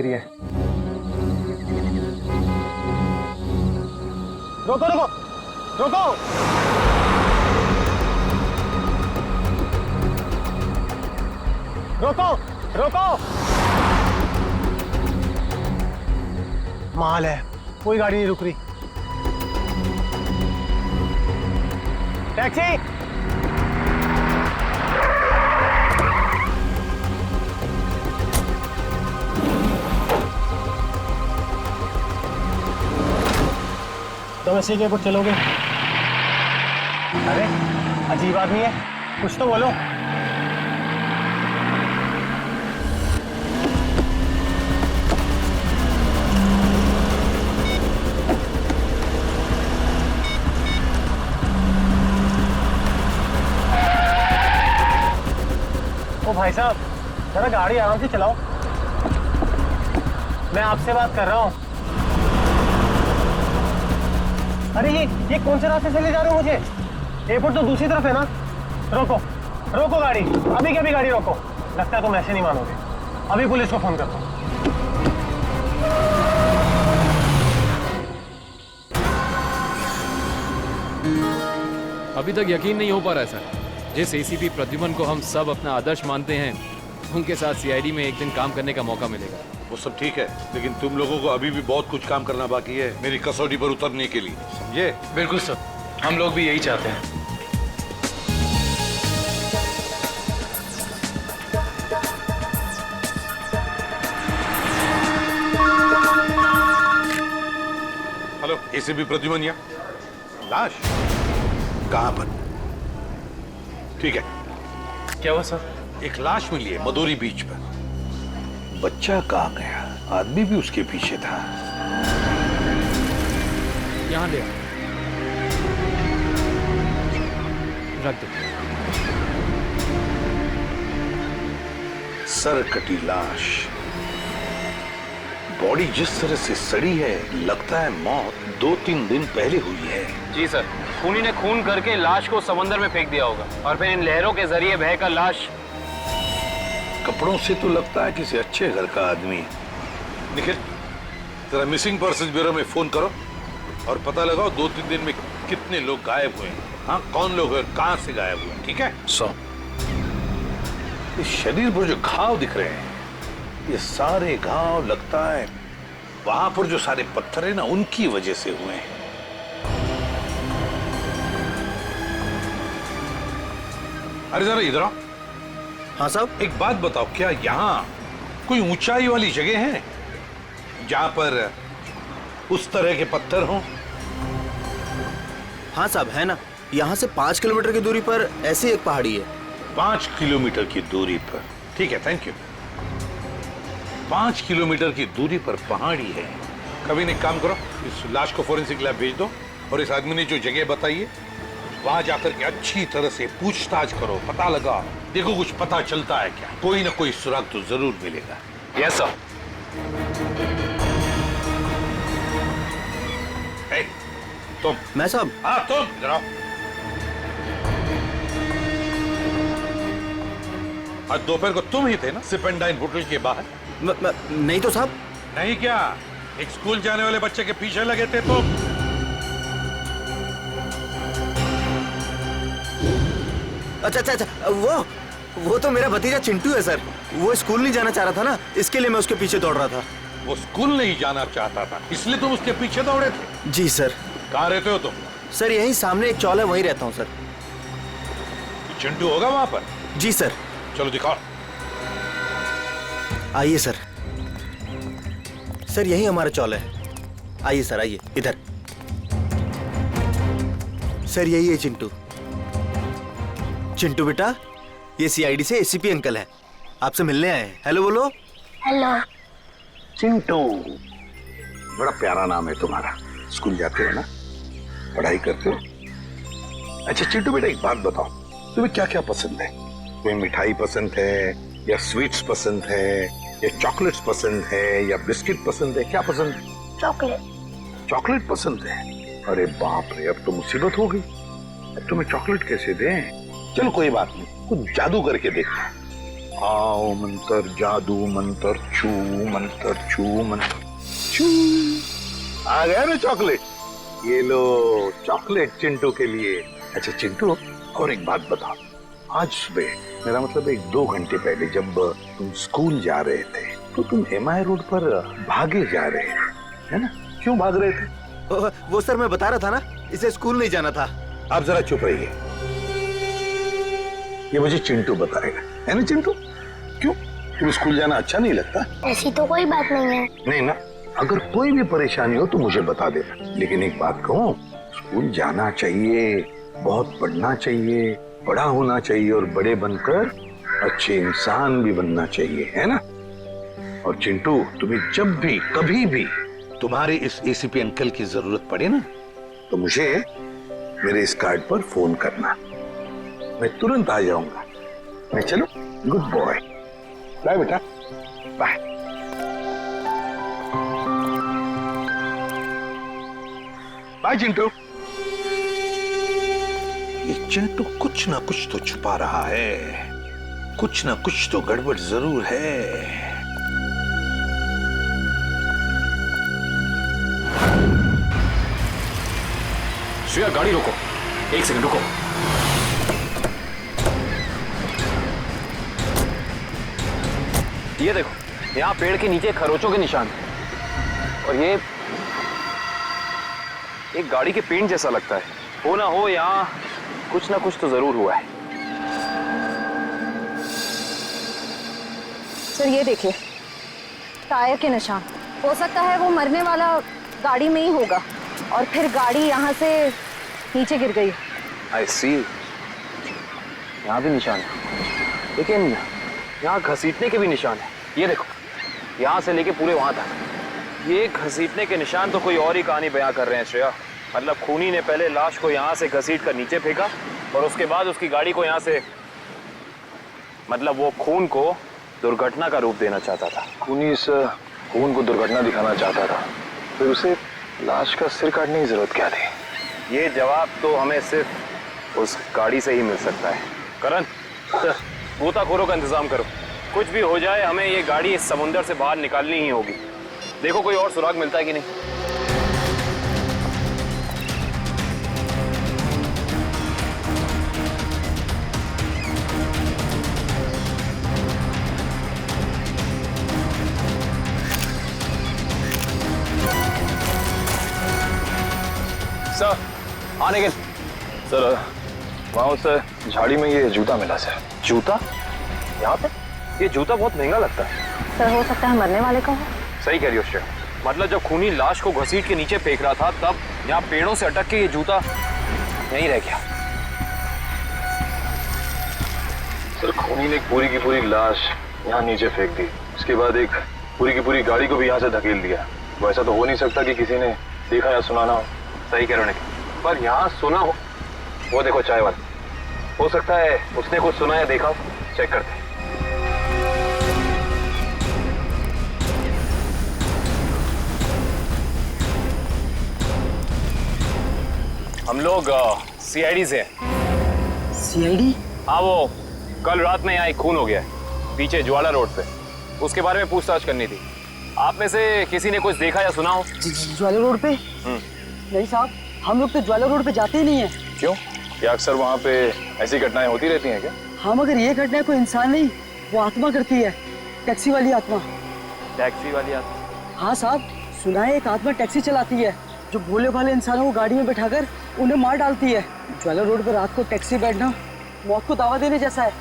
रही है। रोको रोको रोको। रोको रोको। माल है, कोई गाड़ी नहीं रुक रही। टैक्सी। तुम इसी के ऊपर चलोगे? अरे अजीब आदमी है, कुछ तो बोलो। ओ भाई साहब, जरा गाड़ी आराम से चलाओ, मैं आपसे बात कर रहा हूँ। अरे ये कौन से रास्ते से ले जा रहे हो मुझे? एयरपोर्ट तो दूसरी तरफ है ना। रोको रोको गाड़ी, अभी के अभी गाड़ी रोको। लगता है तुम ऐसे नहीं मानोगे, अभी पुलिस को फोन करता हूँ। अभी तक यकीन नहीं हो पा रहा है सर। जिस एसीपी प्रद्युमन को हम सब अपना आदर्श मानते हैं, उनके साथ सीआईडी में एक दिन काम करने का मौका मिलेगा। वो सब ठीक है, लेकिन तुम लोगों को अभी भी बहुत कुछ काम करना बाकी है मेरी कसौटी पर उतरने के लिए, समझे? बिल्कुल सर, हम लोग भी यही चाहते हैं। हेलो, एसीपी प्रद्युमन यहाँ। लाश कहाँ पर? ठीक है। क्या हुआ सर? एक लाश मिली है मदोरी बीच पर। बच्चा कहाँ गया? आदमी भी उसके पीछे था। यहाँ ले रख दो। सर कटी लाश, बॉडी जिस तरह से सड़ी है, लगता है मौत 2-3 दिन पहले हुई है। जी सर, खूनी ने खून करके लाश को समंदर में फेंक दिया होगा और फिर इन लहरों के जरिए बहकर लाश। कपड़ों से तो लगता है किसी अच्छे घर का आदमी है। निखिल, जरा मिसिंग पर्सन ब्यूरो में फोन करो और पता लगाओ 2-3 दिन में कितने लोग गायब हुए हैं। हाँ, कौन लोग हैं, कहां से गायब हुए हैं, ठीक है? इस शरीर पर जो घाव दिख रहे हैं, ये सारे घाव लगता है वहां पर जो सारे पत्थर है ना, उनकी वजह से हुए हैं। अरे जरा इधर आओ। हाँ साहब। एक बात बताओ, क्या यहाँ कोई ऊंचाई वाली जगह है जहां पर उस तरह के पत्थर हों? हाँ साहब, है ना। यहाँ से 5 किलोमीटर की दूरी पर ऐसी एक पहाड़ी है। 5 किलोमीटर की दूरी पर? ठीक है, थैंक यू। 5 किलोमीटर की दूरी पर पहाड़ी है। कभी एक काम करो, इस लाश को फोरेंसिक लैब भेज दो और इस आदमी ने जो जगह बताई है वहां जाकर के अच्छी तरह से पूछताछ करो, पता लगा, देखो कुछ पता चलता है क्या। कोई ना कोई सुराग तो जरूर मिलेगा। Yes sir. तुम। मैं साहब? हाँ तुम, इधर आओ। आज दोपहर को तुम ही थे ना सिप एंड डाइन होटल के बाहर? नहीं तो साहब। नहीं क्या? एक स्कूल जाने वाले बच्चे के पीछे लगे थे तुम? अच्छा अच्छा अच्छा, वो तो मेरा भतीजा चिंटू है सर। वो स्कूल नहीं जाना चाह रहा था ना, इसके लिए मैं उसके पीछे दौड़ रहा था। वो स्कूल नहीं जाना चाहता था, इसलिए तुम उसके पीछे दौड़े थे? जी सर। कहाँ रहते हो तुम? सर यहीं सामने एक चौल है, वहीं रहता हूँ सर। चिंटू होगा वहां पर? जी सर। चलो दिखाओ। आइए सर। सर यही हमारा चौल है। आइए सर, आइए इधर। सर यही है चिंटू। चिंटू बेटा, ये सीआईडी से एसीपी अंकल है, आपसे मिलने आए हैं। हेलो बोलो। हेलो। चिंटू, बड़ा प्यारा नाम है तुम्हारा। स्कूल जाते हो ना, पढ़ाई करते हो? अच्छा चिंटू बेटा, एक बात बताओ, तुम्हें क्या क्या पसंद है? कोई मिठाई पसंद है या स्वीट्स पसंद है या चॉकलेट्स पसंद है या बिस्किट पसंद है? क्या पसंद है? चॉकलेट। चॉकलेट पसंद है? अरे बाप रे, अब तो मुसीबत हो गई। अब तुम्हें चॉकलेट कैसे दें? चलो कोई बात नहीं, कुछ जादू करके देखते हैं। आओ मंतर जादू मंतर छू मंतर छू। आ गया ना चॉकलेट, ये लो चॉकलेट चिंटू के लिए। अच्छा चिंटू, और एक बात बताओ, आज सुबह, मेरा मतलब 1-2 घंटे पहले जब तुम स्कूल जा रहे थे तो तुम MI रोड पर भागे जा रहे थे, है ना? क्यों भाग रहे थे? वो सर मैं बता रहा था ना, इसे स्कूल नहीं जाना था। आप जरा चुप रहिए, ये मुझे चिंटू बताएगा, है ना चिंटू? क्यों, तुम्हें स्कूल जाना अच्छा नहीं लगता? ऐसी तो कोई बात नहीं है। नहीं ना, अगर कोई भी परेशानी हो तो मुझे बता देना। लेकिन एक बात कहूँ, स्कूल जाना चाहिए, बहुत पढ़ना चाहिए, बड़ा होना चाहिए और बड़े बनकर अच्छे इंसान भी बनना चाहिए, है ना? और चिंटू, तुम्हें जब भी कभी भी तुम्हारे इस ACP अंकल की जरूरत पड़े ना, तो मुझे मेरे इस कार्ड पर फोन करना, मैं तुरंत आ जाऊंगा। मैं चलूं? गुड बॉय, बाय बेटा, बाय। बाय चिंटू। ये चिंटू कुछ ना कुछ तो छुपा रहा है, कुछ ना कुछ तो गड़बड़ जरूर है। श्रेया गाड़ी रोको, 1 सेकंड रुको। ये देखो, यहाँ पेड़ के नीचे खरोचों के निशान हैं। और ये एक गाड़ी के पेंट जैसा लगता है। हो ना हो, यहाँ कुछ ना कुछ तो जरूर हुआ है। सर ये देखिए, टायर के निशान। हो सकता है वो मरने वाला गाड़ी में ही होगा और फिर गाड़ी यहाँ से नीचे गिर गई। आई सी, यहाँ भी निशान है, लेकिन यहाँ घसीटने के भी निशान है। ये देखो, यहाँ से लेके पूरे वहां तक। ये घसीटने के निशान तो कोई और ही कहानी बयां कर रहे हैं श्रेया। मतलब खूनी ने पहले लाश को यहाँ से घसीट कर नीचे फेंका और उसके बाद उसकी गाड़ी को यहाँ से, मतलब वो खून को दुर्घटना का रूप देना चाहता था। खूनी इस खून को दुर्घटना दिखाना चाहता था, फिर उसे लाश का सिर काटने की जरूरत क्या थी? ये जवाब तो हमें सिर्फ उस गाड़ी से ही मिल सकता है। करण, गोताखोरों का इंतजाम करो। कुछ भी हो जाए, हमें ये गाड़ी इस समुंदर से बाहर निकालनी ही होगी। देखो कोई और सुराग मिलता है कि नहीं। सर, आने के सर, वहाँ उस झाड़ी में ये जूता मिला सर। जूता? यहाँ पे? ये जूता बहुत महंगा लगता है। सर हो सकता है मरने वाले का हो। सही कह रही हो श्रेया। मतलब जब खूनी लाश को घसीट के नीचे फेंक रहा था, तब यहाँ पेड़ों से अटक के ये जूता यहीं रह गया। सर, खूनी ने एक पूरी की पूरी लाश यहाँ नीचे फेंक दी, उसके बाद एक पूरी की पूरी गाड़ी को भी यहाँ से धकेल दिया। वैसा तो हो नहीं सकता कि किसी ने देखा या सुना ना हो। सही कह रहे हो, पर यहाँ सुना हो। वो देखो चाय वाला, हो सकता है उसने कुछ सुना या देखा। चेक करते हैं। हम लोग CID से हैं। CID? हाँ, वो कल रात में यहाँ एक खून हो गया है पीछे ज्वाला रोड पे, उसके बारे में पूछताछ करनी थी। आप में से किसी ने कुछ देखा या सुना हो? ज्वाला रोड पे? नहीं साहब, हम लोग तो ज्वाला रोड पे जाते ही नहीं है। क्यों? क्या अक्सर वहाँ पे ऐसी घटनाएं होती रहती हैं क्या? हाँ, मगर ये घटना कोई इंसान नहीं, वो आत्मा करती है, टैक्सी वाली आत्मा। टैक्सी वाली आत्मा? हाँ साहब, सुना है एक आत्मा टैक्सी चलाती है जो भोले भाले इंसानों को गाड़ी में बैठाकर उन्हें मार डालती है। ज्वाला रोड पर रात को टैक्सी बैठना मौत को दावा देने जैसा है।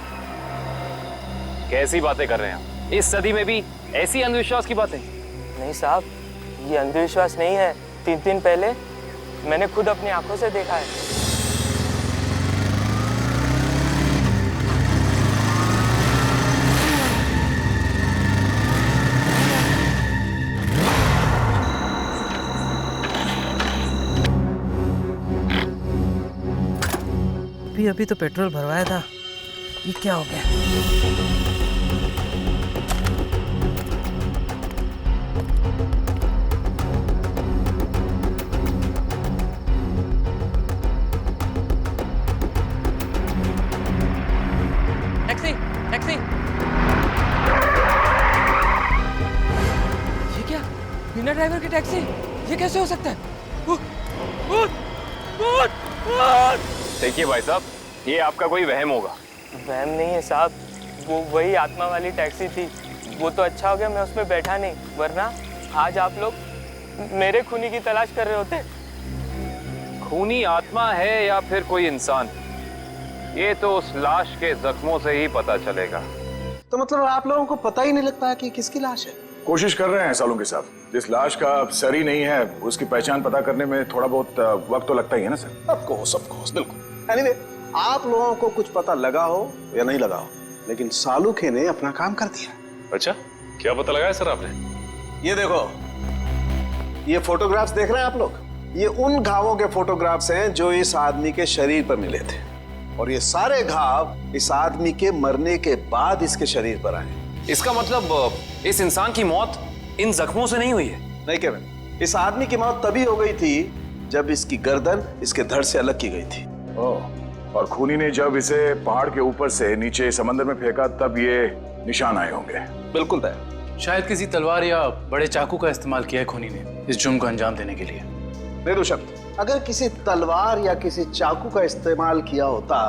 कैसी बातें कर रहे हैं आप? इस सदी में भी ऐसी अंधविश्वास की बातें? नहीं साहब, ये अंधविश्वास नहीं है। 3 दिन पहले मैंने खुद अपनी आंखों से देखा है। अभी तो पेट्रोल भरवाया था, ये क्या हो गया? Taxi, taxi. ड्राइवर की टैक्सी, ये कैसे हो सकता है? देखिए भाई साहब, ये आपका कोई वहम होगा। वहम नहीं है साहब, वो वही आत्मा वाली टैक्सी थी। वो तो अच्छा हो गया मैं उसमें बैठा नहीं, वरना आज आप लोग मेरे खूनी की तलाश कर रहे होते। खूनी आत्मा है या फिर कोई इंसान, ये तो उस लाश के जख्मों से ही पता चलेगा। तो मतलब आप लोगों को पता ही नहीं लगता है कि किसकी लाश है? कोशिश कर रहे हैं सालों के साथ। जिस लाश का सर ही नहीं है उसकी पहचान पता करने में थोड़ा बहुत वक्त तो लगता ही है ना सर। ऑफ कोर्स, बिल्कुल। एनीवे, आप लोगों को कुछ पता लगा हो या नहीं लगा हो, लेकिन सालुखे ने अपना काम कर दिया। अच्छा, क्या पता लगाया सर आपने? ये देखो, ये फोटोग्राफ्स देख रहे हैं आप लोग? ये उन घावों के फोटोग्राफ्स हैं जो इस आदमी के शरीर पर मिले थे, और ये सारे घाव इस आदमी के मरने के बाद इसके शरीर पर आए। इसका मतलब इस इंसान की मौत इन जख्मों से नहीं हुई है? नहीं केविन, इस आदमी की मौत तभी हो गई थी जब इसकी गर्दन इसके धड़ से अलग की गई थी। और खूनी ने जब इसे पहाड़ के ऊपर से नीचे समंदर में फेंका तब ये निशान आए होंगे। बिल्कुल तय। शायद किसी तलवार या बड़े चाकू का इस्तेमाल किया है खूनी ने इस जुर्म को अंजाम देने के लिए। निर्दोषक, अगर किसी तलवार या किसी चाकू का इस्तेमाल किया होता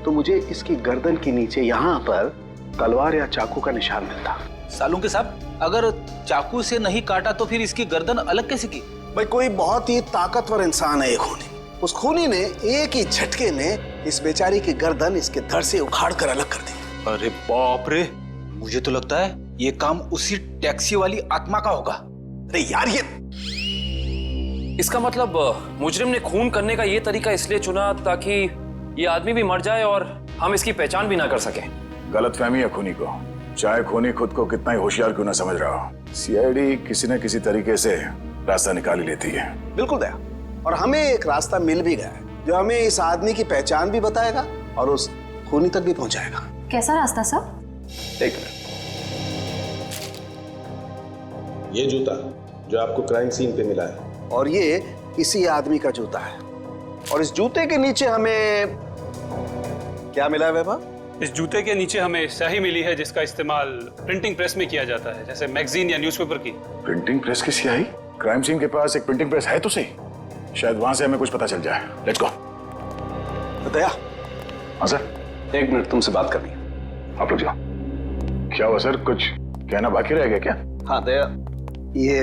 तो मुझे इसकी गर्दन के नीचे यहाँ पर तलवार या चाकू का निशान मिलता। सालुंके साहब, अगर चाकू से नहीं काटा तो फिर इसकी गर्दन अलग कैसे की? भाई, कोई बहुत ही ताकतवर इंसान है ये खूनी। उस खूनी ने एक ही झटके में इस बेचारी की गर्दन इसके धड़ से उखाड़ कर अलग कर दी। अरे बाप रे, मुझे तो लगता है ये काम उसी टैक्सी वाली आत्मा का होगा। अरे यार, ये इसका मतलब मुजरिम ने खून करने का ये तरीका इसलिए चुना ताकि ये आदमी भी मर जाए और हम इसकी पहचान भी ना कर सकें। गलतफहमी है खूनी को, चाहे खूनी खुद को कितना ही होशियार क्यों ना समझ रहा हो। सीआईडी किसी न किसी तरीके से रास्ता निकाल ही लेती है। बिल्कुल दया, और हमें एक रास्ता मिल भी गया है जो हमें इस आदमी की पहचान भी बताएगा और उस खूनी तक भी पहुंचाएगा। कैसा रास्ता साहब? एक मिनट, ये जूता जो आपको क्राइम सीन पे मिला है, और ये इसी आदमी का जूता है, और इस जूते के नीचे हमें क्या मिला है वैभव? इस जूते के नीचे हमें स्याही मिली है जिसका इस्तेमाल प्रिंटिंग प्रेस में किया जाता है, जैसे मैगजीन या न्यूज़पेपर की। प्रिंटिंग प्रेस की स्याही? क्राइम सीन के पास एक प्रिंटिंग प्रेस है तो सही, शायद वहां से हमें कुछ पता चल जाए। Let's go. दया। हाँ सर। 1 मिनट, तुमसे बात करनी है। आप लोग जाओ। क्या हुआ सर, कुछ कहना बाकी रह गया क्या? हाँ दया, ये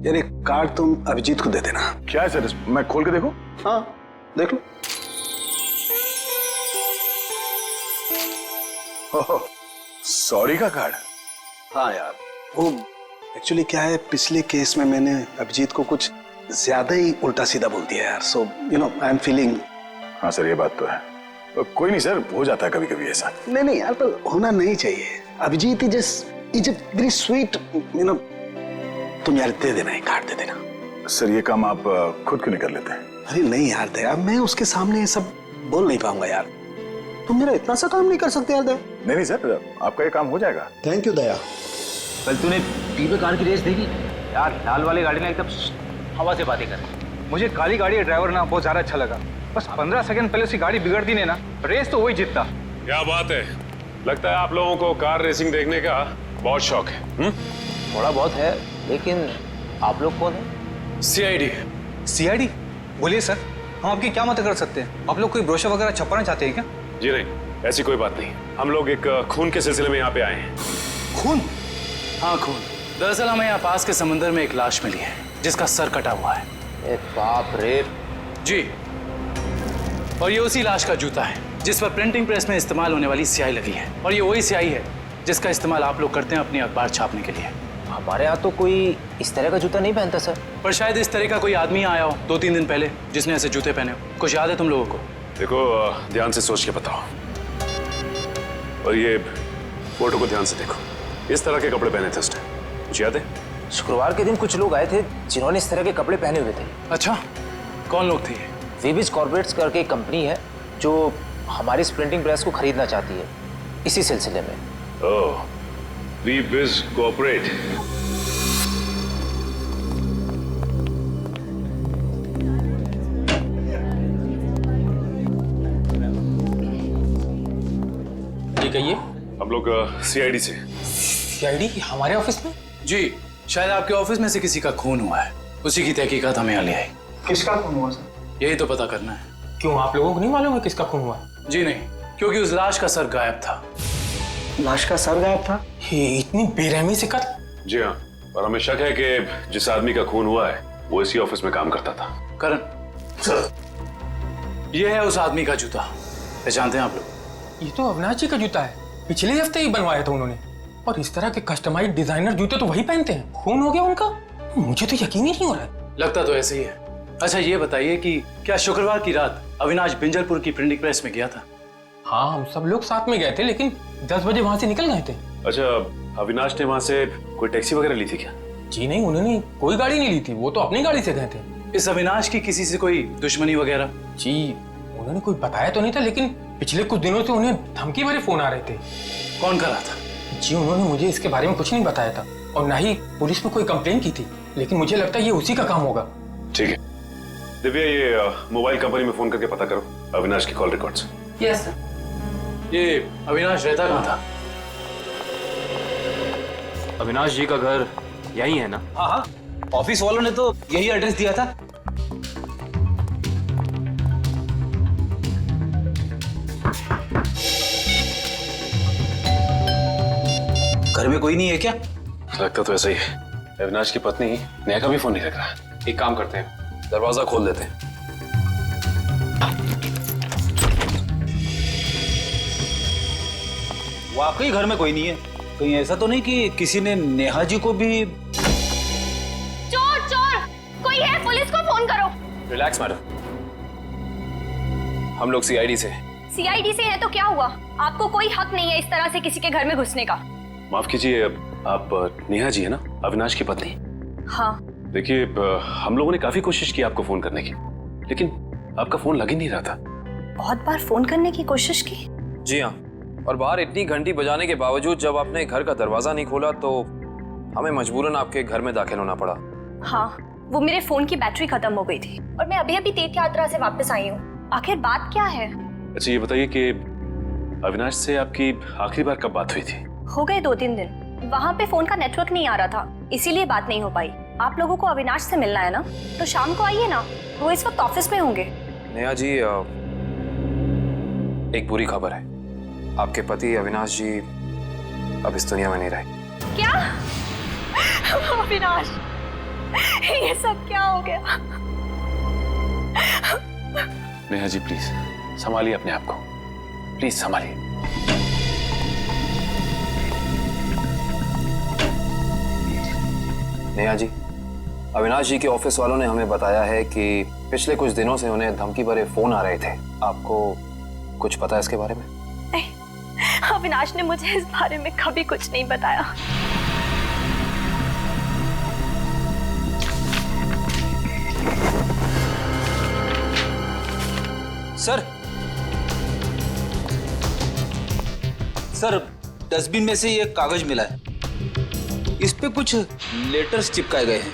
यार एक कार्ड तुम अभिजीत को दे देना। क्या है सर, मैं खोल के देखूं? हाँ देख लो। सॉरी का कार्ड? हाँ यार, वो एक्चुअली क्या है, पिछले केस में मैंने अभिजीत को कुछ ज्यादा ही उल्टा सीधा बोल दिया यार, so you know I am feeling. हाँ सर, ये बात तो है। कोई नहीं सर, हो जाता है कभी कभी ऐसा। नहीं यार, पर होना नहीं चाहिए। Abhijit is very sweet, you know. तुम यार दे देना, एक कार्ड दे देना। सर ये काम आप खुद क्यों नहीं कर लेते? अरे नहीं यार दया, मैं उसके सामने ये सब बोल नहीं पाऊंगा यार। तुम मेरा इतना सा काम नहीं कर सकते यार दया। नहीं सर, आपका ये काम हो जाएगा। थैंक यू दया। कल तूने पीपे कार की रेस देखी? यार लाल वाली गाड़ी ने एकदम हवा से बातें कर। मुझे काली गाड़ी का ड्राइवर ना बहुत ज्यादा अच्छा लगा। बस 15 सेकंड पहले उसकी गाड़ी बिगड़ दी ने ना, रेस तो वही जीतता। क्या बात है, लगता है आप लोगों को कार रेसिंग देखने का बहुत शौक है। थोड़ा बहुत है, लेकिन आप लोग कौन है? सीआईडी। सीआईडी? बोलिए सर, हम आपकी क्या मदद कर सकते हैं? आप लोग कोई ब्रोशर वगैरह छपवाना चाहते हैं क्या? जी नहीं, ऐसी कोई बात नहीं। हम लोग एक खून के सिलसिले में यहाँ पे आए हैं। खून? हाँ खून। दरअसल हमें यहाँ पास के समंदर में एक लाश मिली है जिसका सर कटा हुआ है। ए बाप रे। जी, और ये उसी लाश का जूता है जिस पर प्रिंटिंग प्रेस में इस्तेमाल होने वाली स्याही लगी है, और ये वही स्याही है जिसका इस्तेमाल आप लोग करते हैं अपनी अखबार छापने के लिए। हमारे यहाँ तो कोई इस तरह का जूता नहीं पहनता सर। पर शायद इस तरह का कोई आदमी आया हो 2-3 दिन पहले जिसने ऐसे जूते पहने हो। कुछ याद है तुम लोगों को? देखो, ध्यान से सोच के बताओ, और ये फोटो को ध्यान से देखो। इस तरह के कपड़े पहने थे उसने, कुछ याद है? शुक्रवार के दिन कुछ लोग आए थे जिन्होंने इस तरह के कपड़े पहने हुए थे। अच्छा, कौन लोग थे ये? वीबिज कॉर्पोरेट्स करके एक कंपनी है जो हमारी इस प्रिंटिंग प्रेस को खरीदना चाहती है, इसी सिलसिले में। ओह, वीबिज कॉर्पोरेट। ये कहिए। हम लोग सीआईडी से। सीआईडी हमारे ऑफिस में? जी, शायद आपके ऑफिस में से किसी का खून हुआ है, उसी की तहकीकात हमें यहाँ ले आई। किसका खून हुआ सर? यही तो पता करना है। क्यों, आप लोगों को नहीं मालूम है किसका खून हुआ? जी नहीं, क्योंकि उस लाश का सर गायब था। लाश का सर गायब था? ये इतनी बेरहमी से कत्ल? जी हाँ, और हमें शक है कि जिस आदमी का खून हुआ है वो इसी ऑफिस में काम करता था। करण सर, ये है उस आदमी का जूता, पहचानते हैं आप लोग? ये तो अविनाश जी का जूता है, पिछले हफ्ते ही बनवाया था उन्होंने। और इस तरह के कस्टमाइज्ड डिजाइनर जूते तो वही पहनते हैं। खून हो गया उनका? मुझे तो यकीन ही नहीं हो रहा है। लगता तो ऐसे ही है। अच्छा ये बताइए कि क्या शुक्रवार की रात अविनाश बिंजलपुर की प्रिंटिंग प्रेस में गया था? हाँ, हम सब लोग साथ में गए थे, लेकिन 10 बजे वहां से निकल गए थे। अच्छा, अविनाश ने वहां से कोई टैक्सी वगैरह ली थी क्या? जी नहीं, उन्होंने कोई गाड़ी नहीं ली थी, वो तो अपनी गाड़ी से गए थे। इस अविनाश की किसी से कोई दुश्मनी वगैरह? जी उन्होंने कोई बताया तो नहीं था, लेकिन पिछले कुछ दिनों से उन्हें धमकी भरे फोन आ रहे थे। कौन कर रहा था? जी उन्होंने मुझे इसके बारे में कुछ नहीं बताया था, और ना ही पुलिस में कोई कंप्लेन की थी, लेकिन मुझे लगता है ये उसी का काम होगा। ठीक है दिव्या, ये मोबाइल कंपनी में फोन करके पता करो अविनाश की कॉल रिकॉर्ड्स। Yes sir. ये अविनाश रहता कहाँ था? अविनाश जी का घर यही है ना? हाँ हाँ, ऑफिस वालों ने तो यही एड्रेस दिया था। घर में कोई नहीं है क्या? लगता तो ऐसा ही है। अविनाश की पत्नी नेहा का भी फोन नहीं लग रहा। एक काम करते हैं, दरवाजा खोल देते हैं। वाकई घर में कोई नहीं है। कहीं ऐसा तो नहीं कि किसी ने नेहा जी को भी? चोर चोर कोई है, पुलिस को फोन करो। रिलैक्स मैडम, हम लोग सीआईडी से। सीआईडी से है तो क्या हुआ? आपको कोई हक नहीं है इस तरह से किसी के घर में घुसने का। माफ कीजिए, आप नेहा जी है ना, अविनाश की पत्नी? हाँ। देखिए, हम लोगों ने काफी कोशिश की आपको फोन करने की, लेकिन आपका फोन लग ही नहीं रहा था। बहुत बार फोन करने की कोशिश की? जी हाँ, और बाहर इतनी घंटी बजाने के बावजूद जब आपने घर का दरवाजा नहीं खोला तो हमें मजबूरन आपके घर में दाखिल होना पड़ा। हाँ, वो मेरे फोन की बैटरी खत्म हो गई थी और मैं अभी अभी तीर्थ यात्रा से वापस आई हूँ। आखिर बात क्या है? अच्छा ये बताइए कि अविनाश से आपकी आखिरी बार कब बात हुई थी? हो गए 2-3 दिन। वहाँ पे फोन का नेटवर्क नहीं आ रहा था, इसीलिए बात नहीं हो पाई। आप लोगों को अविनाश से मिलना है ना, तो शाम को आइए ना, वो इस वक्त ऑफिस में होंगे। नेहा जी, एक बुरी खबर है, आपके पति अविनाश जी अब इस दुनिया में नहीं रहे। क्या? अविनाश, ये सब क्या हो गया? नेहा जी प्लीज संभालिए अपने आप को, प्लीज संभालिए। नेहा जी, अविनाश जी के ऑफिस वालों ने हमें बताया है कि पिछले कुछ दिनों से उन्हें धमकी भरे फोन आ रहे थे। आपको कुछ पता है इसके बारे में? नहीं, अविनाश ने मुझे इस बारे में कभी कुछ नहीं बताया। सर, डस्टबिन में से ये कागज मिला है, इस पे कुछ लेटर्स चिपकाए गए हैं।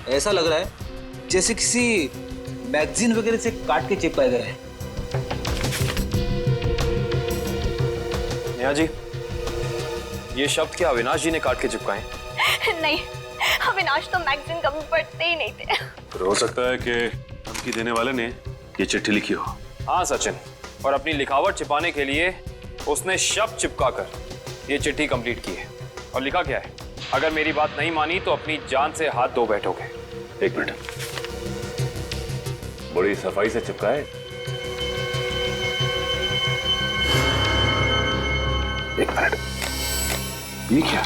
ऐसा लग रहा है जैसे किसी मैगजीन वगैरह से काट के चिपकाए गए हैं। नेहा जी, ये शब्द क्या अविनाश जी ने काट के चिपकाए? नहीं, अविनाश तो मैगजीन कभी पढ़ते ही नहीं थे। तो हो सकता है कि धमकी देने वाले ने ये चिट्ठी लिखी हो। हाँ सचिन, और अपनी लिखावट छिपाने के लिए उसने शब्द चिपकाकर ये चिट्ठी कंप्लीट की है। और लिखा क्या है? अगर मेरी बात नहीं मानी तो अपनी जान से हाथ धो बैठोगे। एक मिनट, बड़ी सफाई से चिपकाए। एक मिनट, ये क्या?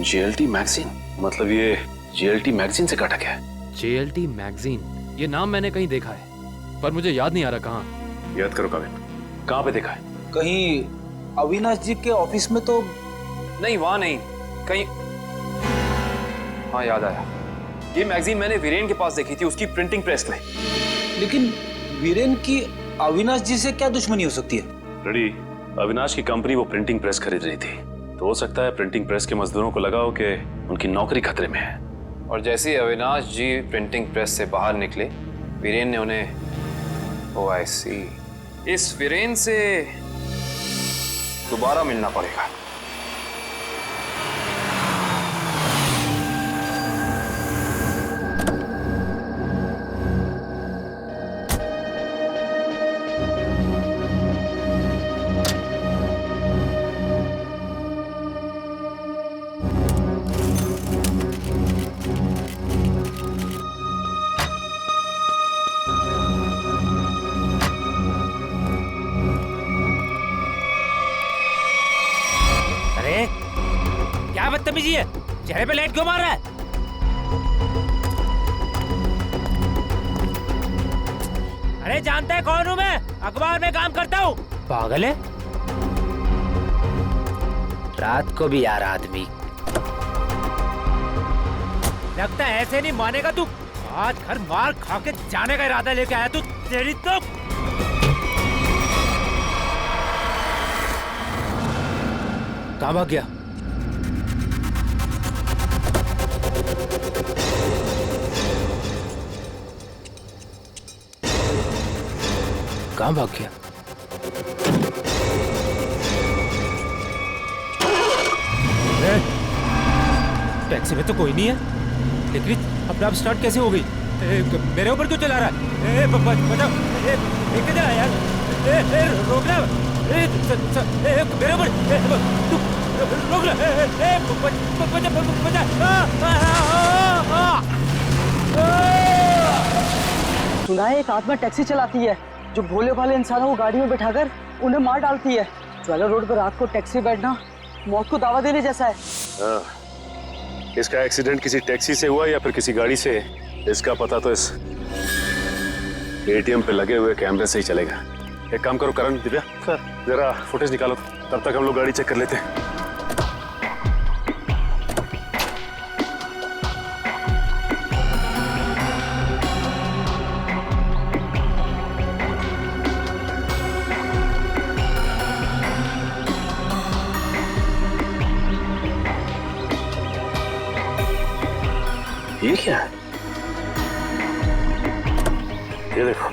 JLT मैगजीन, मतलब ये JLT मैगजीन से काटा गया है। JLT मैगजीन, ये नाम मैंने कहीं देखा है, पर मुझे याद नहीं आ रहा कहाँ। याद करो काविन, कहाँ पे देखा है? कहीं अविनाश जी के ऑफिस में तो नहीं, वहां नहीं, कहीं। हाँ याद आया, ये मैगजीन मैंने वीरेन के पास देखी थी, उसकी प्रिंटिंग प्रेस में। लेकिन वीरेन की अविनाश जी से क्या दुश्मनी हो सकती है? रेडी, अविनाश की कंपनी वो प्रिंटिंग प्रेस खरीद रही थी, तो हो सकता है प्रिंटिंग प्रेस के मजदूरों को लगा हो कि उनकी नौकरी खतरे में है। और जैसे ही अविनाश जी प्रिंटिंग प्रेस से बाहर निकले, वीरेन ने उन्हें, ओह आई सी, इस वीरेन से दोबारा मिलना पड़ेगा। अरे क्या बदतमीजी है, चेहरे पे लाइट क्यों मार रहा है? अरे जानता है कौन हूँ मैं? अखबार में काम करता हूँ। पागल है, रात को भी यार आदमी। लगता है ऐसे नहीं मानेगा तू। आज घर मार खा के जाने का इरादा लेके आया तू। तेरी तो कहाँ भाग गया? कहाँ भाग गया? टैक्सी में तो कोई नहीं है, लेकिन अपने आप स्टार्ट कैसे हो गई? मेरे ऊपर क्यों चला रहा है? बचाओ, देख के चला यार। रोकना, मेरे ऊपर तू रोक लो। सुना है एक आत्मा टैक्सी चलाती है जो भोले भाले इंसानों को गाड़ी में बैठाकर उन्हें मार डालती है। ज्वेलर रोड पर रात को टैक्सी बैठना मौत को दावा देने जैसा है। इसका एक्सीडेंट किसी टैक्सी से हुआ या फिर किसी गाड़ी से, इसका पता तो इस एटीएम पे लगे हुए कैमरे से ही चलेगा। एक काम करो करण, दिव्या सर जरा फुटेज निकालो, तब तक हम लोग गाड़ी चेक कर लेते हैं। ये क्या है? ये देखो,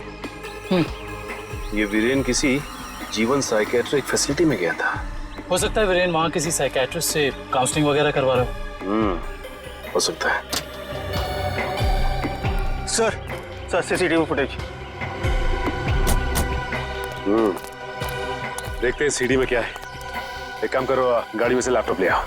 ये वीरेन किसी जीवन साइकेट्रिक फैसिलिटी में गया था। हो सकता है वीरेन वहाँ किसी साइकेट्रिस्ट से काउंसलिंग वगैरह करवा रहा हो। हो सकता है। Sir CCTV footage. देखते हैं सीडी में क्या है। एक काम करो, गाड़ी में से लैपटॉप ले आओ।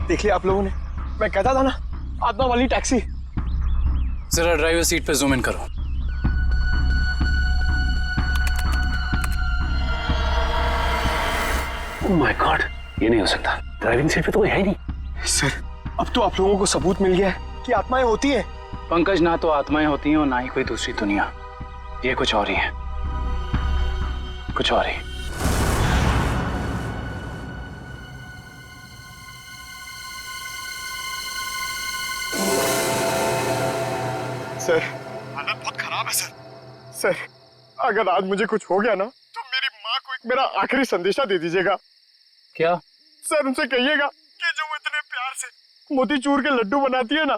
देख लिया आप लोगों ने? मैं कहता था ना, आत्मा वाली टैक्सी। जरा ड्राइवर सीट पे जूम इन करो। ओह माय गॉड, ये नहीं हो सकता। ड्राइविंग सीट पे तो कोई है ही नहीं। सर अब तो आप लोगों को सबूत मिल गया है कि आत्माएं होती है। पंकज, ना तो आत्माएं होती हैं और ना ही कोई दूसरी दुनिया। ये कुछ और ही है, कुछ और ही। सर हालत बहुत खराब है सर। अगर आज मुझे कुछ हो गया ना तो मेरी माँ को एक मेरा आखिरी संदेशा दे दीजिएगा। क्या? सर उनसे कहिएगा कि जो वो इतने प्यार से मोतीचूर के लड्डू बनाती है ना,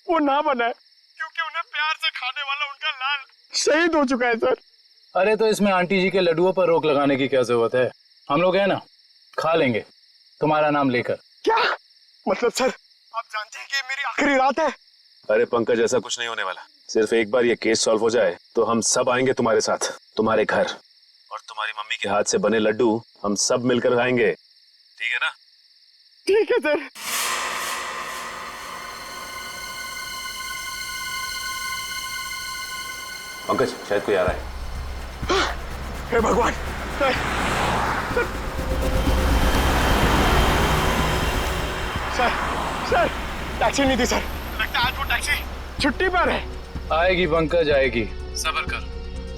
वो ना बनाए, क्योंकि उन्हें प्यार से खाने वाला उनका लाल शहीद हो चुका है सर। अरे तो इसमें आंटी जी के लड्डुओं पर रोक लगाने की क्या जरूरत है? हम लोग हैं ना, खा लेंगे तुम्हारा नाम लेकर। क्या मतलब सर, आप जानते हैं कि मेरी आखिरी रात है? अरे पंकज, ऐसा कुछ नहीं होने वाला। सिर्फ एक बार ये केस सॉल्व हो जाए तो हम सब आएंगे तुम्हारे साथ, तुम्हारे घर, और तुम्हारी मम्मी के हाथ से बने लड्डू हम सब मिलकर खाएंगे। ठीक है ना? ठीक है सर। पंकज, शायद कोई आ रहा है। हे भगवान, सर टैक्सी नहीं थी सर। लगता है आज वो टैक्सी छुट्टी पर है। आएगी पंकज, आएगी। सब्र कर,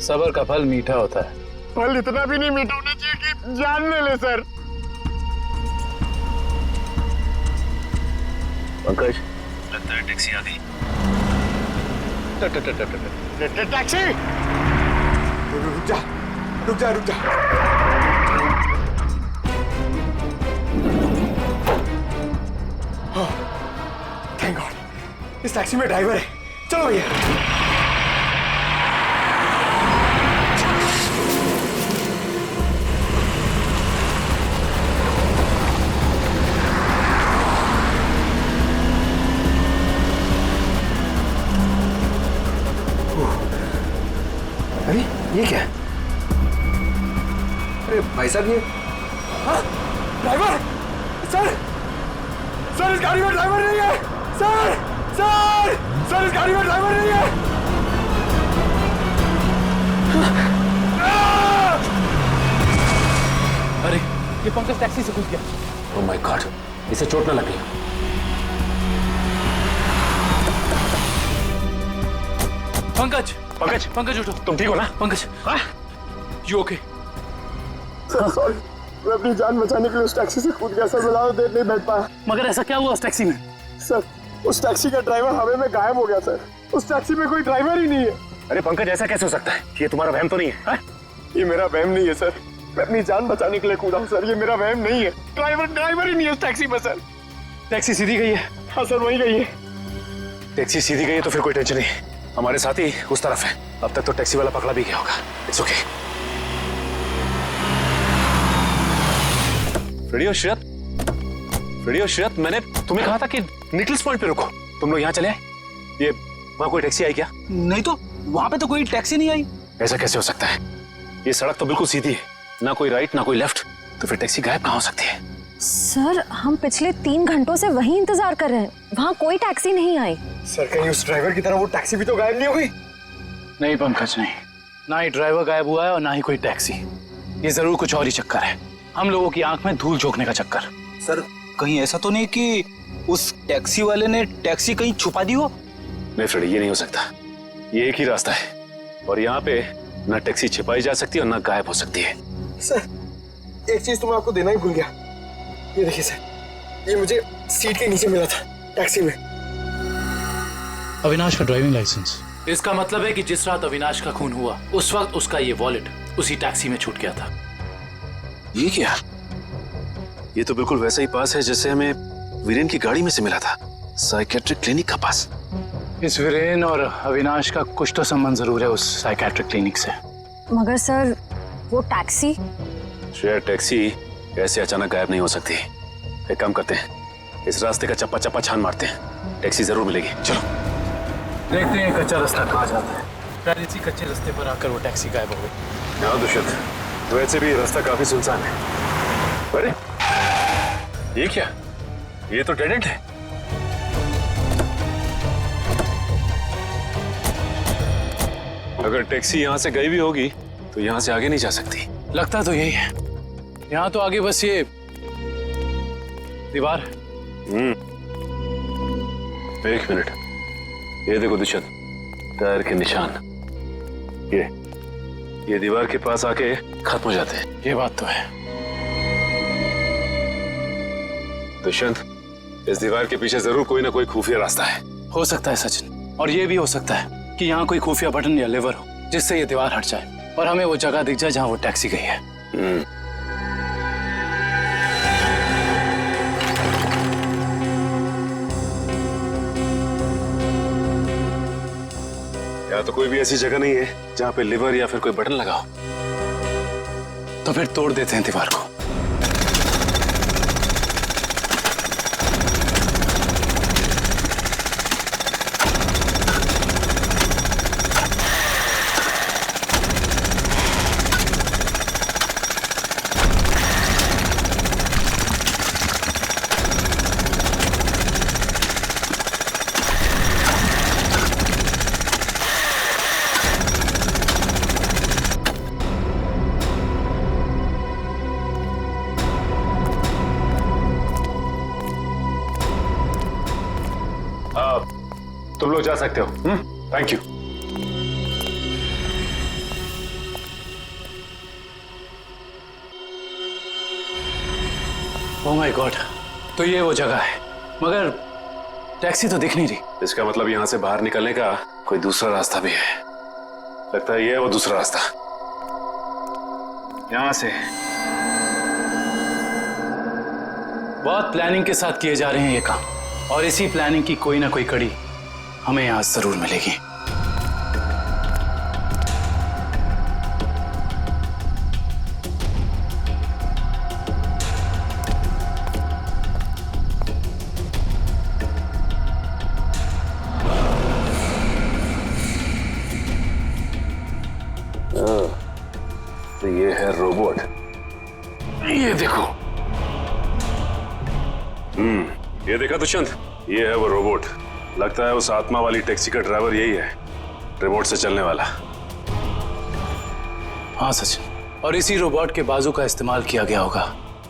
सब्र का फल मीठा होता है। फल इतना भी नहीं मीठा होना चाहिए कि जान ले ले सर। पंकज, लगता है टैक्सी आ गई। टैक्सी! रुक जा, रुक जा, रुक जा। थैंक गॉड, इस टैक्सी में ड्राइवर है। चलो भैया। अरे ये क्या है? अरे भाई साहब ये ड्राइवर! सर इस गाड़ी में ड्राइवर नहीं है। सर इस गाड़ी में ड्राइवर नहीं है। अरे ये पंकज टैक्सी से घुस गया। ओह माय गॉड, इसे चोट ना लगी। पंकज उठो। तुम ठीक हो ना? Pankaj, you okay? Sir sorry, मैं अपनी जान बचाने के लिए उस टैक्सी से कूद गया सर। मैं ज्यादा देर नहीं बैठ पाया। मगर ऐसा क्या हुआ उस टैक्सी में? सर उस टैक्सी का ड्राइवर हवा में गायब हो गया सर। उस टैक्सी में कोई ड्राइवर ही नहीं है। अरे पंकज, ऐसा कैसे हो सकता है? ये तुम्हारा वहम तो नहीं है? ये मेरा वहम नहीं है सर। मैं अपनी जान बचाने के लिए कूदा हूँ सर। ये मेरा वहम नहीं है। ड्राइवर ही नहीं है उस टैक्सी में सर। टैक्सी सीधी गई है? हाँ सर, वही गई है। टैक्सी सीधी गई है तो फिर कोई टेंशन नहीं। हमारे साथ ही उस तरफ है। अब तक तो टैक्सी वाला पकड़ा भी गया होगा। It's okay. रेडियो श्रेयत, मैंने तुम्हें कहा था कि निकल्स पॉइंट पे रुको। तुम लोग यहाँ चले आए? ये वहाँ कोई टैक्सी आई क्या? नहीं तो वहाँ पे तो कोई टैक्सी नहीं आई। ऐसा कैसे हो सकता है? ये सड़क तो बिल्कुल सीधी है, ना कोई राइट ना कोई लेफ्ट, तो फिर टैक्सी गायब कहाँ हो सकती है? सर हम पिछले 3 घंटों से वहीं इंतजार कर रहे हैं, वहाँ कोई टैक्सी नहीं आई। सर कहीं उस ड्राइवर की तरह वो टैक्सी भी तो गायब नहीं हुई? नहीं पंकज, नहीं, ना ही ड्राइवर गायब हुआ है और ना ही कोई टैक्सी। ये जरूर कुछ और ही चक्कर है, हम लोगों की आंख में धूल झोंकने का चक्कर। सर कहीं ऐसा तो नहीं कि उस टैक्सी वाले ने टैक्सी कहीं छुपा दी हो? नहीं फ्रेडी, ये नहीं हो सकता। ये एक ही रास्ता है और यहाँ पे ना टैक्सी छिपाई जा सकती है और ना गायब हो सकती है। सर एक चीज तो मैं आपको देना ही भूल गया। ये देखिए सर, ये मुझे सीट के नीचे मिला था टैक्सी में। अविनाश का ड्राइविंग लाइसेंस। इसका मतलब है कि जिस रात अविनाश का खून हुआ उस वक्त उसका ये वॉलेट उसी टैक्सी में छूट गया था। ये क्या? ये तो बिल्कुल वैसा ही पास है जैसे हमें वीरेन की गाड़ी में से मिला था, साइकेट्रिक क्लिनिक का पास। इस वीरेन और अविनाश का कुछ तो संबंध जरूर है उस साइकेट्रिक क्लिनिक से। मगर सर वो टैक्सी? शायद टैक्सी ऐसे अचानक गायब नहीं हो सकती। एक काम करते हैं, इस रास्ते का चप्पा चप्पा छान मारते हैं, टैक्सी जरूर मिलेगी। चलो देखते हैं कच्चा रास्ता कहाँ जाता है। शायद इसी कच्चे रास्ते पर आकर वो टैक्सी गायब हो गई। हाँ दुष्यंत, वैसे भी रास्ता काफी सुनसान है। अरे ये क्या? ये तो डेड एंड है। अगर टैक्सी यहाँ से गई भी होगी तो यहाँ से आगे नहीं जा सकती। लगता तो यही है, यहाँ तो आगे बस ये दीवार है। एक मिनट, ये देखो दुष्यंत, टायर के निशान। ये दीवार के पास आके खत्म हो जाते हैं। ये बात तो है। दुष्यंत, इस दीवार के पीछे जरूर कोई ना कोई खुफिया रास्ता है। हो सकता है सचिन, और ये भी हो सकता है कि यहाँ कोई खुफिया बटन या लेवर हो जिससे ये दीवार हट जाए और हमें वो जगह दिख जाए जहाँ वो टैक्सी गई है। यहाँ तो कोई भी ऐसी जगह नहीं है जहाँ पे लिवर या फिर कोई बटन लगा हो। तो फिर तोड़ देते हैं दीवार को। तुम लोग जा सकते हो। Thank you. Oh my God, तो ये वो जगह है। मगर टैक्सी तो दिख नहीं रही। इसका मतलब यहाँ से बाहर निकलने का कोई दूसरा रास्ता भी है। लगता है ये है वो दूसरा रास्ता। यहाँ से बहुत प्लानिंग के साथ किए जा रहे हैं ये काम, और इसी प्लानिंग की कोई ना कोई कड़ी हमें यहाँ जरूर मिलेगी। तो ये है रोबोट, ये देखो। ये देखा दुष्यंत, ये है वो रोबोट। लगता है उस आत्मा वाली टैक्सी का ड्राइवर यही है, रिमोट से चलने वाला। हाँ सचिन, और इसी रोबोट के बाजू का इस्तेमाल किया गया होगा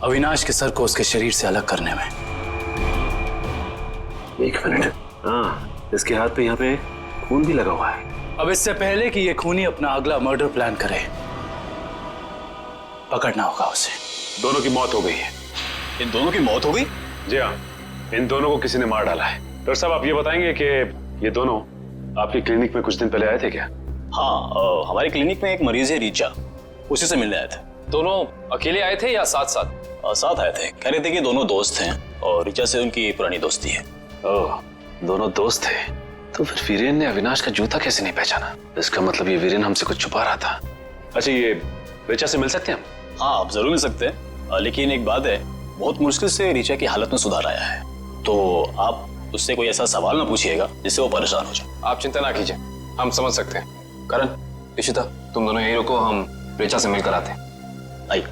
अविनाश के सर को उसके शरीर से अलग करने में। एक मिनट, हाँ इसके हाथ पे यहाँ पे खून भी लगा हुआ है। अब इससे पहले कि ये खूनी अपना अगला मर्डर प्लान करे, पकड़ना होगा उसे। दोनों की मौत हो गई है। इन दोनों की मौत हो गई? जी हाँ, इन दोनों को किसी ने मार डाला है। डॉक्टर साहब आप ये बताएंगे कि ये दोनों आपकी क्लिनिक में कुछ दिन पहले आए थे क्या? हाँ, हमारी क्लिनिक में एक मरीज है रीचा, उसी से मिलने आए थे। दोनों अकेले आए थे या साथ साथ? साथ आए थे। कह रहे थे कि दोनों दोस्त हैं और रीचा से उनकी पुरानी दोस्ती है। ओह, दोनों दोस्त थे। तो फिर वीरेन ने अविनाश का जूता कैसे नहीं पहचाना? इसका मतलब ये वीरेन हमसे कुछ छुपा रहा था। अच्छा, ये रीचा से मिल सकते हैं हम? हाँ, आप जरूर मिल सकते हैं, लेकिन एक बात है, बहुत मुश्किल से रीचा की हालत में सुधार आया है, तो आप उससे कोई ऐसा सवाल ना पूछिएगा जिससे वो परेशान हो जाए। आप चिंता ना कीजिए, हम समझ सकते हैं। करण, इशिता, तुम दोनों यही रुको, हम रीचा से मिलकर आते हैं। आइए।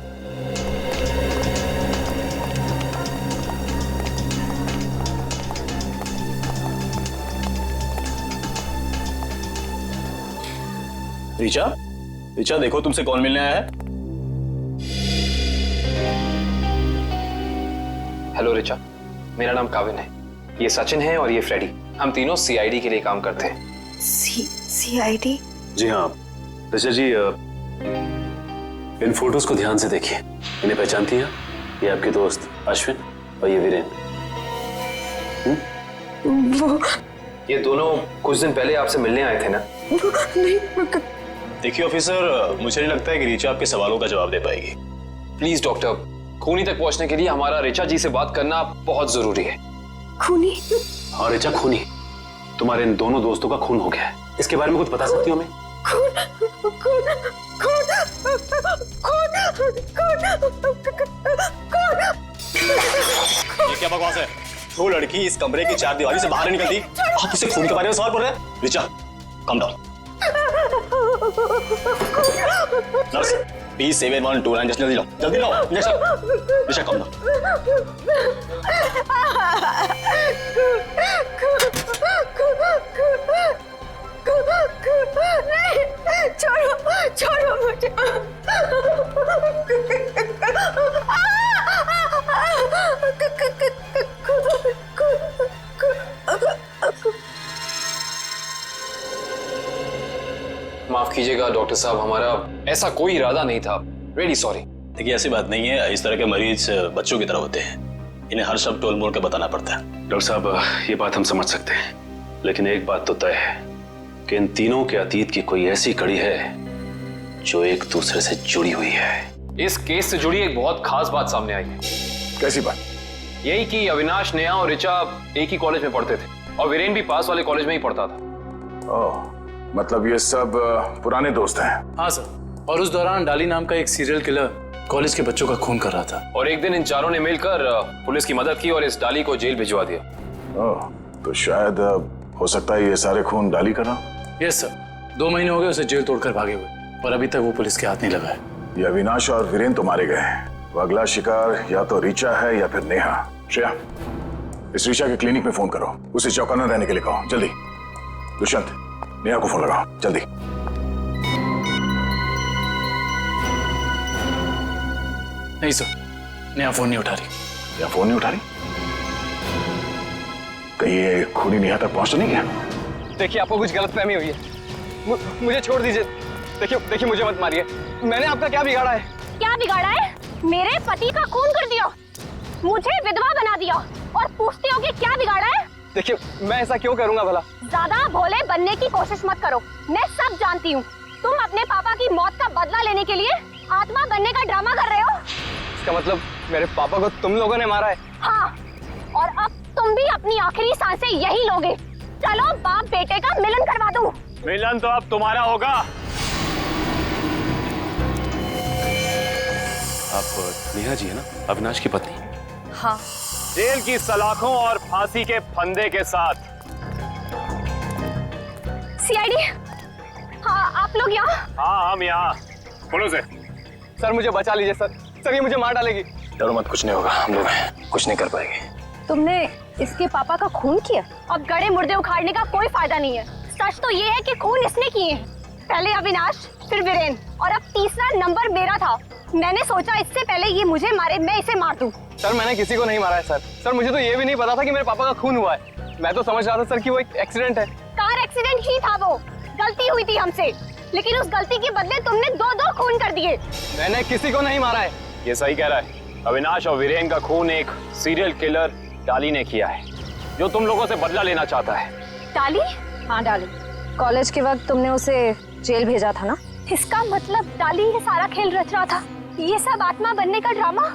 रीचा, रीचा देखो तुमसे कौन मिलने आया है। हेलो रीचा, मेरा नाम काविन है, ये सचिन है और ये फ्रेडी। हम तीनों सीआईडी के लिए काम करते हैं। सीआईडी? जी हाँ रीचा जी, इन फोटोज को ध्यान से देखिए। इन्हें पहचानती हैं? ये आपके दोस्त अश्विन और ये वीरेन। वो ये दोनों कुछ दिन पहले आपसे मिलने आए थे ना? नहीं। देखिए ऑफिसर, मुझे नहीं लगता है कि रीचा आपके सवालों का जवाब दे पाएगी। प्लीज डॉक्टर, खूनी तक पहुंचने के लिए हमारा रीचा जी से बात करना बहुत जरूरी है। खूनी? हाँ रीचा, खूनी। तुम्हारे इन दोनों दोस्तों का खून हो गया है, इसके बारे में कुछ बता सकती हो हमें? ये क्या बकवास है? वो लड़की इस कमरे की चार दीवारी से बाहर नहीं निकलती, आप उसे खून के बारे में सवाल कर रहे हैं? Richa, come down. Nurse, P7129 injection जल्दी लो, जल्दी लो इंजेक्शन। Richa, come down. छोड़ो, छोड़ो मुझे। माफ कीजिएगा डॉक्टर साहब, हमारा ऐसा कोई इरादा नहीं था। Really sorry. देखिए ऐसी बात नहीं है, इस तरह के मरीज बच्चों की तरह होते हैं, इन्हें हर शब्द टोल मोल के बताना पड़ता है। डॉक्टर साहब ये बात हम समझ सकते हैं, लेकिन एक बात तो तय है कि इन तीनों के अतीत की कोई ऐसी कड़ी है जो एक दूसरे से जुड़ी हुई है। इस केस से जुड़ी एक बहुत खास बात सामने आई है। कैसी बात? यही कि अविनाश, नेहा और ऋचा एक ही कॉलेज में पढ़ते थे और वीरेन भी पास वाले कॉलेज में ही पढ़ता था। ओह, मतलब ये सब पुराने दोस्त हैं? हाँ सर, और उस दौरान डाली नाम का एक सीरियल किलर कॉलेज के बच्चों का खून कर रहा था। और एक दिन इन चारों ने मिलकर पुलिस की मदद की और इस डाली को जेल भिजवा दिया। ओह, तो शायद हो सकता है ये सारे खून डाली कर रहा। यस सर, 2 महीने हो गए उसे जेल तोड़कर भागे हुए और अभी तक वो पुलिस के हाथ नहीं लगा है। ये अविनाश और वीरेन तो मारे गए हैं, वो अगला शिकार या तो रीचा है या फिर नेहा। श्रेया, इस रीचा के क्लिनिक में फोन करो, उसे चौकन्ना रहने के लिए कहो, जल्दी। दुष्यंत, नेहा को फोन लगाओ, जल्दी। नहीं सर, नेहा फोन नहीं उठा रही। नेहा फोन नहीं उठा रही? कहीं ये खूनी नेहा तक पहुंच तो नहीं गया? देखिए आपको कुछ गलतफहमी हुई है, मुझे छोड़ दीजिए। देखिए मुझे मत मारिए, मैंने आपका क्या बिगाड़ा है? क्या बिगाड़ा है? मेरे पति का खून कर दिया, मुझे विधवा बना दिया और पूछते हो कि क्या बिगाड़ा है? देखिए मैं ऐसा क्यों करूंगा भला? ज्यादा भोले बनने की कोशिश मत करो, मैं सब जानती हूँ। तुम अपने पापा की मौत का बदला लेने के लिए आत्मा बनने का ड्रामा कर रहे हो। इसका मतलब मेरे पापा को तुम लोगों ने मारा है? हाँ, और अब तुम भी अपनी आखिरी सांसें यही लोगे। चलो बाप बेटे का मिलन करवा दूं। मिलन तो अब तुम्हारा होगा। आप नेहा जी है ना, अविनाश की पत्नी? हाँ। जेल की सलाखों और फांसी के फंदे के साथ। सीआईडी, हाँ आप लोग यहाँ? हाँ हम यहाँ। बोलो से। सर मुझे बचा लीजिए सर, सर ये मुझे मार डालेगी। डरो मत, कुछ नहीं होगा, हम लोग हैं, कुछ नहीं कर पाएंगे। तुमने इसके पापा का खून किया? अब गड़े मुर्दे उखाड़ने का कोई फायदा नहीं है। सच तो ये है कि खून इसने किए हैं। पहले अविनाश, फिर वीरेन, और अब तीसरा नंबर मेरा था। मैंने सोचा इससे पहले ये मुझे मारे, मैं इसे मार दूं। सर मैंने किसी को नहीं मारा है सर। सर मुझे तो ये भी नहीं पता था कि मेरे पापा का खून हुआ है। मैं तो समझ रहा था सर कि वो एक एक्सीडेंट है। कार एक्सीडेंट ही था, वो गलती हुई थी हमसे, लेकिन उस गलती के बदले तुमने दो खून कर दिए। मैंने किसी को नहीं मारा है। ये सही कह रहा है। अविनाश और वीरेन का खून एक सीरियल किलर डाली ने किया है, जो तुम लोगों से बदला लेना चाहता है। डाली? हाँ डाली। कॉलेज के वक्त तुमने उसे जेल भेजा था ना? इसका मतलब डाली ये सारा खेल रच रहा था। ये सब आत्मा बनने का ड्रामा।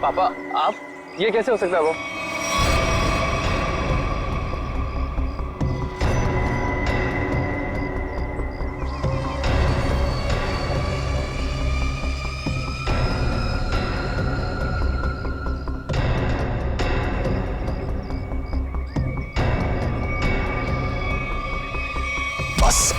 पापा आप, ये कैसे हो सकता है? वो बस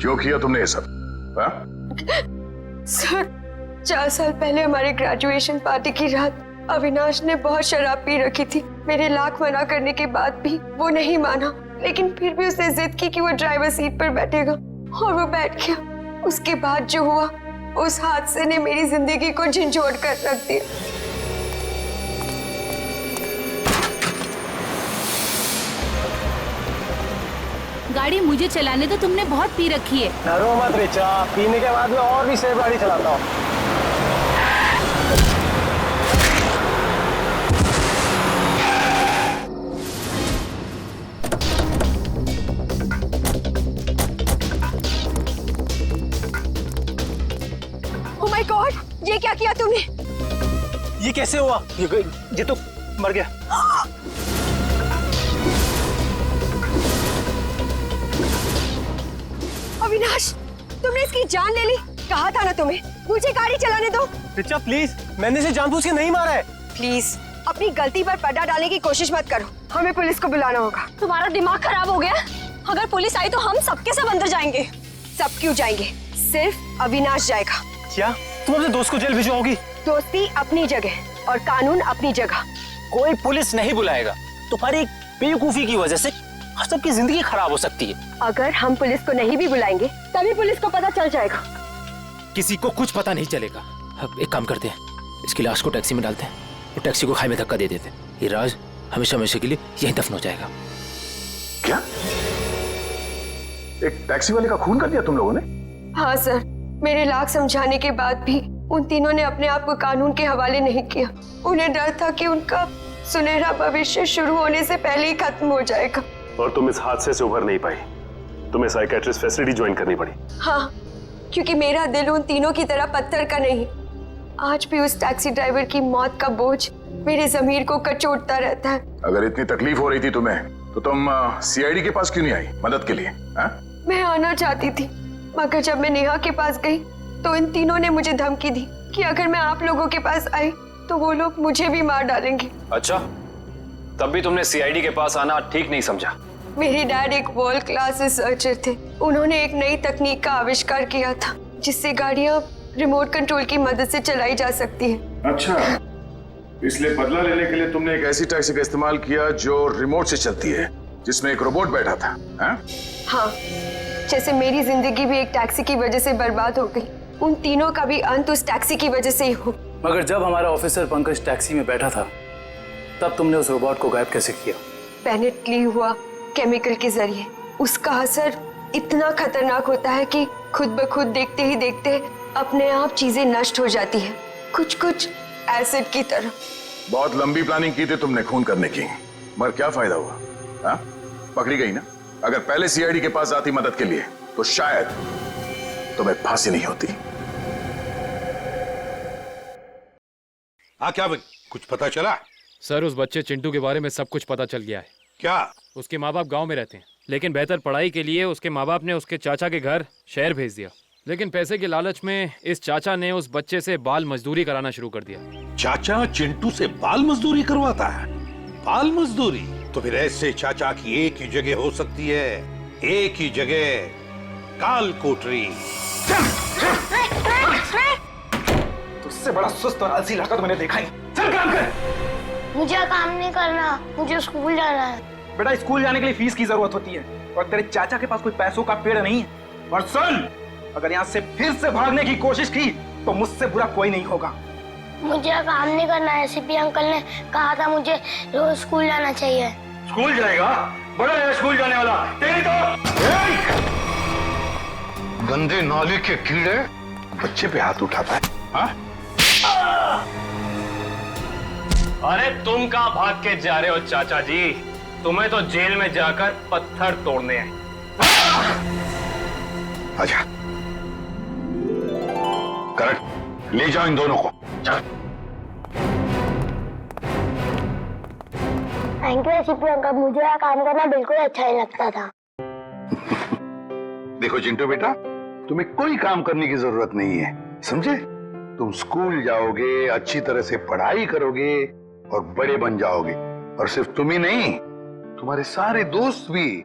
क्यों किया तुमने ये सब? सर 4 साल पहले हमारी ग्रेजुएशन पार्टी की रात अविनाश ने बहुत शराब पी रखी थी। मेरे लाख मना करने के बाद भी वो नहीं माना, लेकिन फिर भी उसने जिद की कि वो ड्राइवर सीट पर बैठेगा, और वो बैठ गया। उसके बाद जो हुआ, उस हादसे ने मेरी जिंदगी को झंझोड़ कर रख दिया। गाड़ी मुझे चलाने तो तुमने बहुत पी रखी है। डरो मत रिचा, पीने के बाद में और भी सेफ गाड़ी चलाता हूँ। Oh my God, ये क्या किया तुमने? ये कैसे हुआ? ये तो मर गया। अविनाश, तुमने इसकी जान ले ली। कहा था ना तुम्हें, मुझे गाड़ी चलाने दो। रिचा प्लीज, मैंने इसे जानबूझ के नहीं मारा है। प्लीज अपनी गलती पर पर्दा डालने की कोशिश मत करो। हमें पुलिस को बुलाना होगा। तुम्हारा दिमाग खराब हो गया? अगर पुलिस आई तो हम सबके सब अंदर जाएंगे। सब क्यों जाएंगे? सिर्फ अविनाश जाएगा। क्या तुम अपने दोस्त को जेल भिजवाओगी? दोस्ती अपनी जगह और कानून अपनी जगह। कोई पुलिस नहीं बुलाएगा। तुम्हारी बेवकूफी की वजह से सबकी जिंदगी खराब हो सकती है। अगर हम पुलिस को नहीं भी बुलाएंगे तभी पुलिस को पता चल जाएगा। किसी को कुछ पता नहीं चलेगा। अब एक काम करते हैं, इसकी लाश को टैक्सी में डालते हैं और टैक्सी को खाई में धक्का दे देते हैं। ये राज हमेशा हमेशा के लिए यहीं दफन हो जाएगा। क्या? एक टैक्सी वाले का खून कर दिया तुम लोगों ने? हाँ सर, मेरे लाख समझाने के बाद भी उन तीनों ने अपने आप को कानून के हवाले नहीं किया। उन्हें डर था कि उनका सुनहरा भविष्य शुरू होने से पहले ही खत्म हो जाएगा। और तुम इस हादसे से उभर नहीं पाई, तुम्हें साइकेट्रिस्ट फैसिलिटी ज्वाइन करनी पड़ी। हाँ, क्योंकि मेरा दिल उन तीनों की तरह पत्थर का नहीं। आज भी उस टैक्सी ड्राइवर की मौत का बोझ मेरे ज़मीर को कचोटता रहता है। अगर इतनी तकलीफ हो रही थी तुम्हें, तो तुम सीआईडी के पास क्यों नहीं आई मदद के लिए? मैं आना चाहती थी, मगर जब मैं नेहा के पास गई तो इन तीनों ने मुझे धमकी दी कि अगर मैं आप लोगों के पास आई तो वो लोग मुझे भी मार डालेंगे। अच्छा, तब भी तुमने सीआईडी के पास आना ठीक नहीं समझा? मेरे डैड एक वर्ल्ड क्लास रिसर्चर थे। उन्होंने एक नई तकनीक का आविष्कार किया था जिससे गाड़ियां रिमोट कंट्रोल की मदद से चलाई जा सकती है। अच्छा, इसलिए बदला लेने के लिए तुमने एक ऐसी टैक्सी का इस्तेमाल किया जो रिमोट से चलती है, जिसमें एक रोबोट बैठा था, हाँ? हाँ, जैसे मेरी जिंदगी भी एक टैक्सी की वजह से बर्बाद हो गई, उन तीनों का भी अंत उस टैक्सी की वजह से ही हो। मगर जब हमारा ऑफिसर पंकज टैक्सी में बैठा था तब तुमने उस रोबोट को गायब कैसे किया? पेनेट ली हुआ केमिकल के जरिए। उसका असर इतना खतरनाक होता है कि खुद ब खुद देखते ही देखते अपने आप चीजें नष्ट हो जाती है, कुछ कुछ एसिड की तरह। बहुत लंबी प्लानिंग की थी तुमने खून करने की, मगर क्या फायदा हुआ? हाँ? पकड़ी गई ना। अगर पहले सीआईडी के पास आती मदद के लिए तो शायद तुम्हें फांसी नहीं होती। हाँ, क्या कुछ पता चला? सर, उस बच्चे चिंटू के बारे में सब कुछ पता चल गया है। क्या? उसके माँ बाप गांव में रहते हैं, लेकिन बेहतर पढ़ाई के लिए उसके माँ बाप ने उसके चाचा के घर शहर भेज दिया। लेकिन पैसे के लालच में इस चाचा ने उस बच्चे से बाल मजदूरी कराना शुरू कर दिया। चाचा चिंटू से बाल मजदूरी करवाता है? बाल मजदूरी? तो फिर ऐसे चाचा की एक ही जगह हो सकती है, एक ही जगह, काल कोठरी। तुझसे बड़ा सुस्त और आलसी लड़का तो मैंने देखा नहीं। चल काम कर। मुझे काम नहीं करना, मुझे स्कूल जाना है। बेटा, स्कूल जाने के लिए फीस की जरूरत होती है और तेरे चाचा के पास कोई पैसों का पेड़ नहीं है। और सुन, अगर यहाँ से फिर से भागने की कोशिश की तो मुझसे बुरा कोई नहीं होगा। मुझे काम नहीं करना है। सीपी अंकल ने कहा था मुझे रोज स्कूल जाना चाहिए। स्कूल जाएगा? बड़ा है स्कूल जाने वाला। तेरी तो गंदे नाले के कीड़े बच्चे पे हाथ उठाता है। हाँ? अरे तुम कहाँ भाग के जा रहे हो चाचा जी? तुम्हें तो जेल में जाकर पत्थर तोड़ने हैं। आजा, करेक्ट, ले जाओ इन दोनों को। थैंक यू सीपी अंकल, मुझे यहाँ काम करना बिल्कुल अच्छा नहीं लगता था। देखो चिंटू बेटा, तुम्हें कोई काम करने की जरूरत नहीं है, समझे? तुम स्कूल जाओगे, अच्छी तरह से पढ़ाई करोगे और बड़े बन जाओगे। और सिर्फ तुम ही नहीं, तुम्हारे सारे दोस्त भी,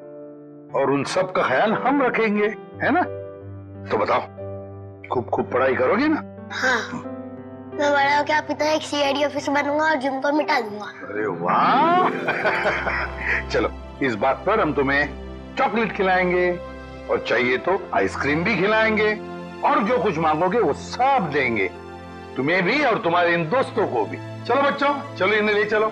और उन सब का ख्याल हम रखेंगे, है ना? तो बताओ, खूब खूब पढ़ाई करोगे ना? हाँ, मैं बड़ा होकर आपकी तरह एक सीआईडी ऑफिसर बनूंगा और जिम को मिटा दूंगा। अरे वाह! चलो, इस बात पर हम तुम्हें चॉकलेट खिलाएंगे और चाहिए तो आइसक्रीम भी खिलाएंगे, और जो कुछ मांगोगे वो सब देंगे, तुम्हें भी और तुम्हारे इन दोस्तों को भी। चलो बच्चों, चलो इन्हें ले चलो।